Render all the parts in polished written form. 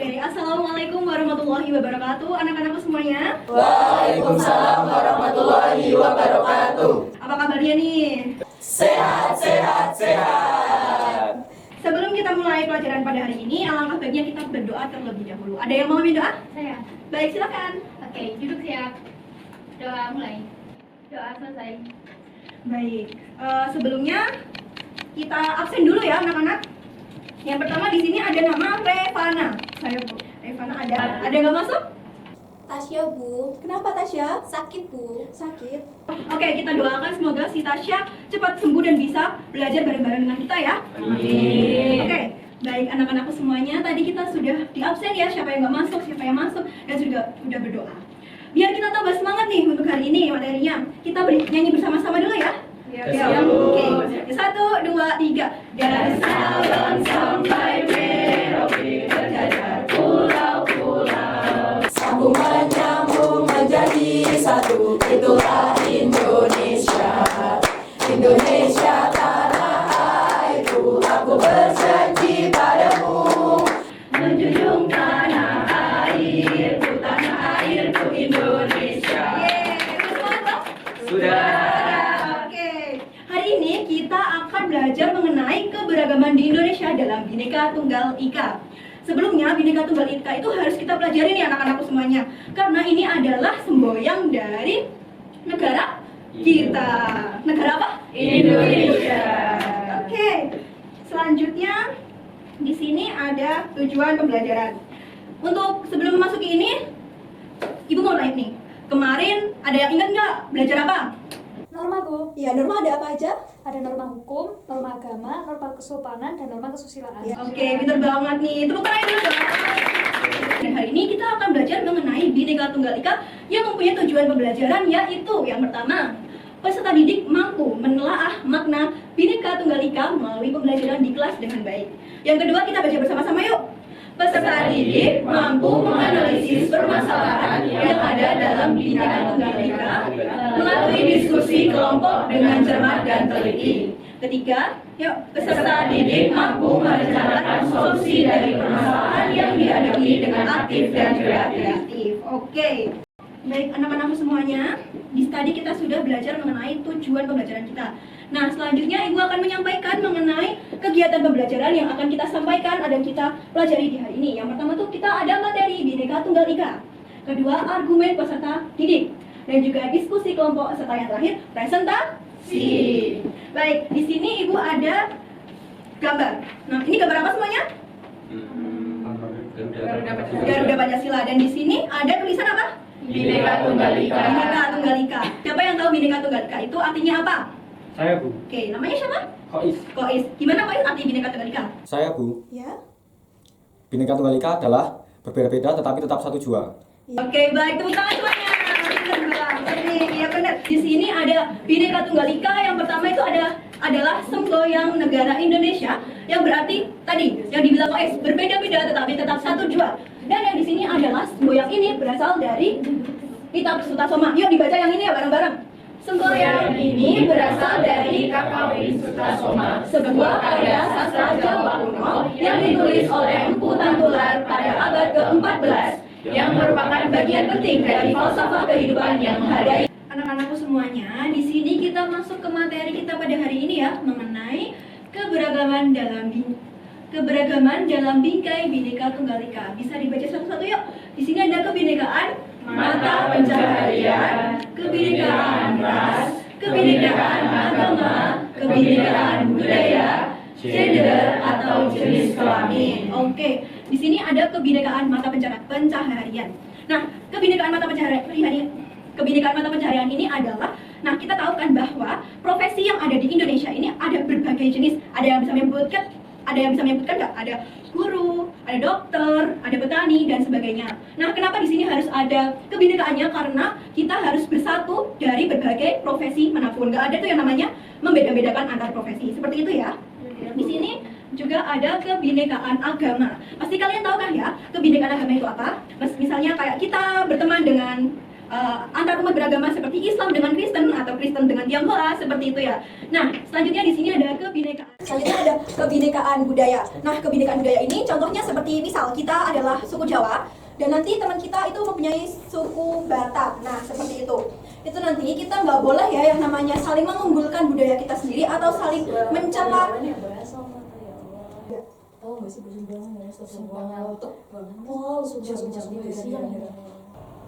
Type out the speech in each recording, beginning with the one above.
Oke, Assalamualaikum warahmatullahi wabarakatuh, anak-anakku semuanya. Waalaikumsalam warahmatullahi wabarakatuh. Apa kabarnya nih? Sehat, sehat, sehat. Sebelum kita mulai pelajaran pada hari ini, alangkah baiknya kita berdoa terlebih dahulu. Ada yang mau berdoa? Saya. Baik, silakan. Oke, duduk siap. Doa mulai. Doa selesai. Baik, sebelumnya kita absen dulu ya anak-anak. Yang pertama di sini ada nama Revana. Saya Bu. Revana ada nggak masuk? Tasya, Bu. Kenapa Tasya? Sakit, Bu. Sakit. Oke, kita doakan semoga si Tasya cepat sembuh dan bisa belajar bareng-bareng dengan kita ya. Amin. Oke, baik anak-anakku semuanya. Tadi kita sudah di absen ya, siapa yang nggak masuk, siapa yang masuk, dan sudah berdoa. Biar kita tambah semangat nih untuk hari ini materinya. Kita nyanyi bersama-sama dulu ya. Ya, Oke, 1, 2, 3. Dari Sabang sampai Merauke berjajar pulau-pulau. Sambung menyambung menjadi satu, itulah Indonesia. Indonesia tanah airku, aku berjanji padamu. Menjunjung tanah airku Indonesia. Sudah. Oke, hari ini kita akan belajar mengenai keberagaman di Indonesia dalam Bhinneka Tunggal Ika. Sebelumnya, Bhinneka Tunggal Ika itu harus kita pelajari nih anak-anakku semuanya. Karena ini adalah semboyan dari negara kita. Negara apa? Indonesia. Oke, selanjutnya di sini ada tujuan pembelajaran. Untuk sebelum memasuki ini, Ibu mau nanya nih. Kemarin ada yang ingat nggak belajar apa? Norma, Bu. Ya, norma ada apa aja? Ada norma hukum, norma agama, norma kesopanan, dan norma kesusilaan. Oke, pinter banget nih. Tepuk tangan dulu dong. Dan hari ini kita akan belajar mengenai Bhinneka Tunggal Ika yang mempunyai tujuan pembelajaran, yaitu yang pertama, peserta didik mampu menelaah makna Bhinneka Tunggal Ika melalui pembelajaran di kelas dengan baik. Yang kedua, kita baca bersama-sama yuk. Peserta didik mampu menganalisis permasalahan yang ada dalam Bhinneka Tunggal Ika melalui diskusi kelompok dengan cermat dan teliti. Ketiga, yuk, peserta didik mampu merencanakan solusi dari permasalahan yang dihadapi dengan aktif dan kreatif. Oke, baik anak-anakku semuanya, tadi kita sudah belajar mengenai tujuan pembelajaran kita. Nah, selanjutnya Ibu akan menyampaikan mengenai kegiatan pembelajaran yang akan kita sampaikan dan kita pelajari di hari ini. Yang pertama tuh kita ada materi Bhinneka Tunggal Ika. Kedua, argumen peserta didik. Dan juga diskusi kelompok serta yang terakhir, presentasi. Baik, di sini Ibu ada gambar. Nah, ini gambar apa semuanya? Garuda Pancasila. Dan di sini ada tulisan apa? Bhinneka Tunggal Ika. Bhinneka Tunggal Ika. Siapa yang tahu Bhinneka Tunggal Ika itu artinya apa? Saya, Bu. Oke, namanya siapa? Kois. Kois. Gimana Kois arti Bhinneka Tunggal Ika? Saya, Bu. Ya. Bhinneka Tunggal Ika adalah berbeda-beda tetapi tetap satu jua. Oke, baik, tepuk tangan semuanya. Benar banget nih, iya benar. Di sini ada Bhinneka Tunggal Ika. Yang pertama itu adalah semboyan negara Indonesia, yang berarti tadi yang dibilang Kois berbeda-beda tetapi tetap satu jua. Dan yang di sini adalah semboyan ini berasal dari kitab Sutasoma. Yuk dibaca yang ini ya bareng-bareng. Semboyan ini berasal dari Kakawin Sutasoma, sebuah karya sastra Jawa kuno yang ditulis oleh Empu Tantular pada abad ke-14 yang merupakan bagian penting dari falsafah kehidupan yang menghargai. Anak-anakku semuanya, di sini kita masuk ke materi kita pada hari ini ya, mengenai keberagaman dalam bingkai Bhinneka Tunggal Ika. Bisa dibaca satu-satu yuk. Di sini ada kebinekaan mata pencaharian, kebinekaan ras, kebinekaan agama, kebinekaan budaya, gender atau jenis kelamin. Oke, di sini ada kebinekaan mata pencaharian. Nah, kebinekaan mata pencaharian ini adalah, nah kita tahu kan bahwa profesi yang ada di Indonesia ini ada berbagai jenis. Ada yang bisa menyebutkan nggak? Ada guru, ada dokter, ada petani dan sebagainya. Nah, kenapa di sini harus ada kebinekaannya? Karena kita harus bersatu dari berbagai profesi manapun. Nggak ada tuh yang namanya membeda-bedakan antar profesi. Seperti itu ya. Di sini juga ada kebinekaan agama. Pasti kalian tahu kan ya, kebinekaan agama itu apa? Misalnya kayak kita berteman dengan antar umat beragama seperti Islam dengan Kristen atau Kristen dengan Tionghoa seperti itu ya. Nah, selanjutnya di sini ada kebinekaan. Selanjutnya ada kebinekaan budaya. Nah, kebinekaan budaya ini contohnya seperti misal kita adalah suku Jawa dan nanti teman kita itu mempunyai suku Batak. Nah, seperti itu. Itu nanti kita nggak boleh ya yang namanya saling mengunggulkan budaya kita sendiri atau saling mencela.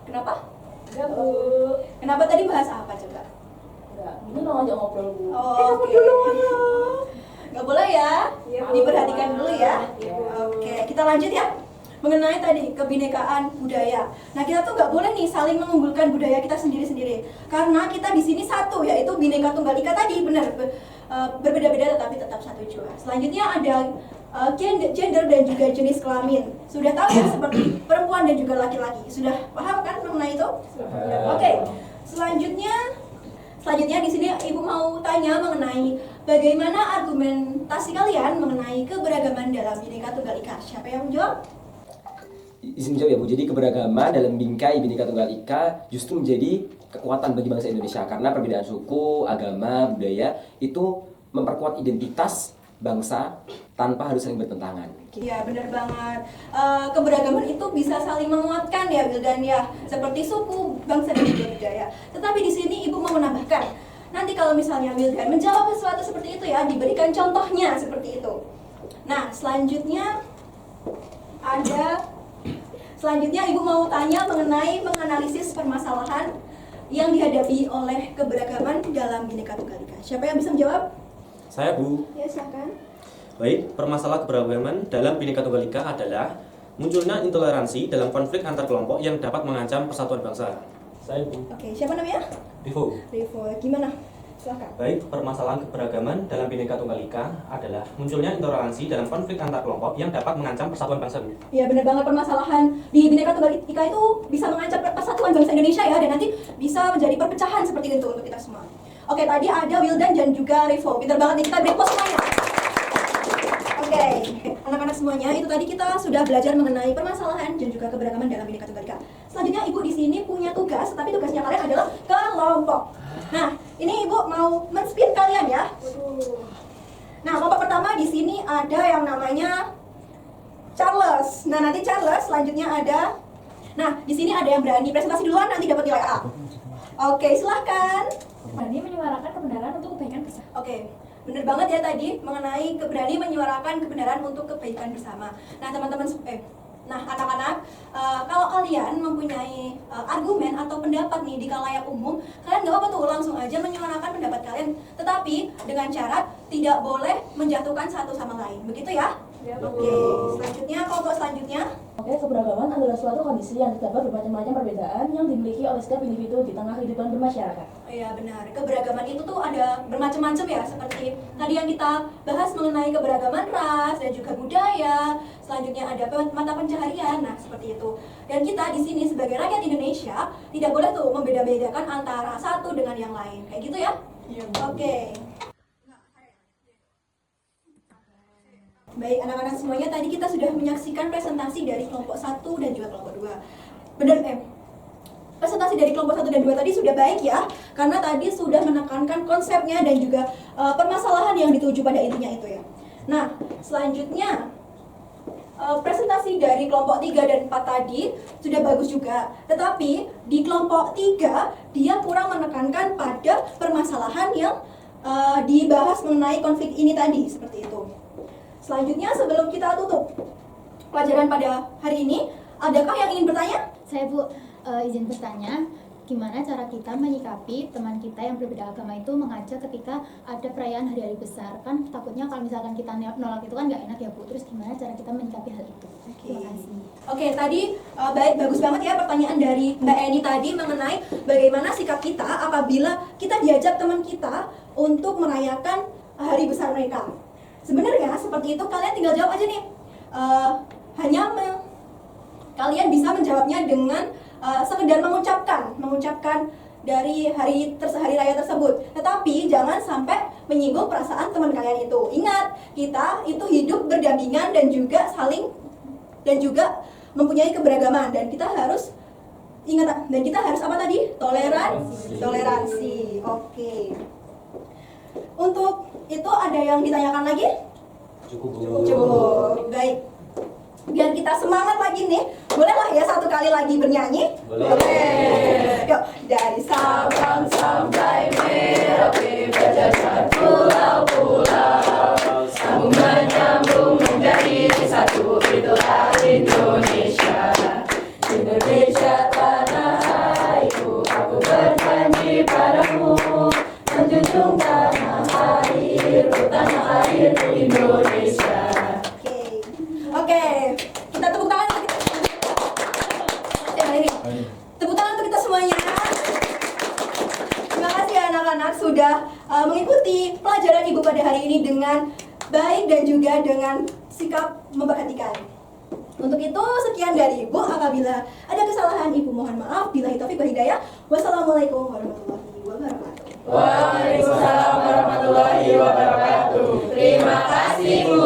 Kenapa? Enggak, Bu. Kenapa tadi bahas apa coba? Enggak, ini mau ngajak ngobrol, Bu. Oh, oke. Nggak boleh ya? Diperhatikan dulu ya. Oke, kita lanjut ya. Mengenai tadi kebinekaan budaya. Nah, kita tuh nggak boleh nih saling mengunggulkan budaya kita sendiri-sendiri. Karena kita di sini satu, yaitu Bhinneka Tunggal Ika tadi, benar. Berbeda-beda tetapi tetap satu jua. Selanjutnya ada gender dan juga jenis kelamin. Sudah tahu ya seperti perempuan dan juga laki-laki. Sudah paham kan mengenai itu? Oke. Selanjutnya di sini Ibu mau tanya mengenai bagaimana argumentasi kalian mengenai keberagaman dalam Bhinneka Tunggal Ika. Siapa yang menjawab? Izin jawab ya Bu, jadi keberagaman dalam bingkai Bhinneka Tunggal Ika justru menjadi kekuatan bagi bangsa Indonesia karena perbedaan suku, agama, budaya itu memperkuat identitas bangsa tanpa harus saling bertentangan. Iya benar banget. Keberagaman itu bisa saling menguatkan ya Wildan ya, seperti suku, bangsa dan juga budaya. Tetapi di sini Ibu mau menambahkan, nanti kalau misalnya Wildan menjawab sesuatu seperti itu ya, diberikan contohnya seperti itu. Nah Selanjutnya Ibu mau tanya mengenai menganalisis permasalahan yang dihadapi oleh keberagaman dalam Bhinneka Tunggal Ika. Siapa yang bisa menjawab? Saya, Bu. Ya, silakan. Baik, permasalahan keberagaman dalam Bhinneka Tunggal Ika adalah munculnya intoleransi dalam konflik antar kelompok yang dapat mengancam persatuan bangsa. Saya Bu. Oke, siapa namanya? Rivo. Rivo, gimana? Silakan. Baik, permasalahan keberagaman dalam Bhinneka Tunggal Ika adalah munculnya intoleransi dalam konflik antar kelompok yang dapat mengancam persatuan bangsa, Bu. Ya benar banget, permasalahan di Bhinneka Tunggal Ika itu bisa mengancam persatuan bangsa Indonesia ya, dan nanti bisa menjadi perpecahan seperti itu untuk kita semua. Oke, tadi ada Wildan dan juga Rivo. Pintar banget nih, kita break pause semuanya. Oke, anak-anak semuanya, itu tadi kita sudah belajar mengenai permasalahan dan juga keberagaman dalam Bhinneka Tunggal Ika. Selanjutnya Ibu di sini punya tugas, tapi tugasnya kalian adalah kelompok. Nah, ini Ibu mau men-spin kalian ya. Nah, kelompok pertama di sini ada yang namanya Charles. Nah, nanti Charles selanjutnya ada. Nah, di sini ada yang berani presentasi duluan, nanti dapat nilai A. Oke, silahkan. Berani menyuarakan kebenaran untuk kebaikan bersama. Oke, bener banget ya tadi mengenai berani menyuarakan kebenaran untuk kebaikan bersama. Nah, teman-teman, anak-anak, kalau kalian mempunyai argumen atau pendapat nih di khalayak umum, kalian nggak apa-apa tuh langsung aja menyuarakan pendapat kalian, tetapi dengan syarat tidak boleh menjatuhkan satu sama lain, begitu ya? Oke, selanjutnya kelompok selanjutnya. Oke, keberagaman adalah suatu kondisi yang terdapat bermacam-macam perbedaan yang dimiliki oleh setiap individu di tengah kehidupan bermasyarakat. Iya benar, keberagaman itu tuh ada bermacam-macam ya, seperti tadi yang kita bahas mengenai keberagaman ras dan juga budaya. Selanjutnya ada mata pencaharian, nah seperti itu. Dan kita di sini sebagai rakyat Indonesia tidak boleh tuh membeda-bedakan antara satu dengan yang lain, kayak gitu ya? Iya. Oke. Baik, anak-anak semuanya, tadi kita sudah menyaksikan presentasi dari kelompok 1 dan juga kelompok 2. Presentasi dari kelompok 1 dan 2 tadi sudah baik ya, karena tadi sudah menekankan konsepnya dan juga permasalahan yang dituju pada intinya itu ya. Nah, selanjutnya presentasi dari kelompok 3 dan 4 tadi sudah bagus juga. Tetapi di kelompok 3 dia kurang menekankan pada permasalahan yang dibahas mengenai konflik ini tadi, seperti itu. Selanjutnya sebelum kita tutup pelajaran pada hari ini, adakah yang ingin bertanya? Saya Bu, izin bertanya, gimana cara kita menyikapi teman kita yang berbeda agama itu mengajak ketika ada perayaan hari-hari besar? Kan takutnya kalau misalkan kita nolak itu kan nggak enak ya Bu, terus gimana cara kita menyikapi hal itu? Terima kasih. Oke, tadi bagus banget ya pertanyaan dari Mbak Eni tadi mengenai bagaimana sikap kita apabila kita diajak teman kita untuk merayakan hari besar mereka. Sebenarnya seperti itu, kalian tinggal jawab aja nih. Kalian bisa menjawabnya dengan sekedar mengucapkan dari hari raya tersebut. Tetapi jangan sampai menyinggung perasaan teman kalian itu. Ingat, kita itu hidup berdampingan dan juga mempunyai keberagaman, dan kita harus Ingat, dan kita harus apa tadi? Toleransi. Oke. Untuk itu ada yang ditanyakan lagi? Cukup. Baik. Biar kita semangat lagi nih, bolehlah ya satu kali lagi bernyanyi? Boleh. Yuk, dari Sabang sampai Merauke, berjajar pulau-pulau, sambung menyambung menjadi satu, itulah Indonesia. Indonesia tanah airku, aku berjanji padamu, menjunjung tanah airku Indonesia. Oke, kita tepuk tangan untuk kita. Tepuk tangan untuk kita semuanya. Terima kasih ya anak-anak sudah mengikuti pelajaran Ibu pada hari ini dengan baik dan juga dengan sikap memperhatikan. Untuk itu sekian dari Ibu. Apabila ada kesalahan Ibu mohon maaf. Billahi taufiq wal hidayah. Wassalamualaikum warahmatullahi wabarakatuh. Waalaikumsalam warahmatullahi wabarakatuh. Terima kasih Bu.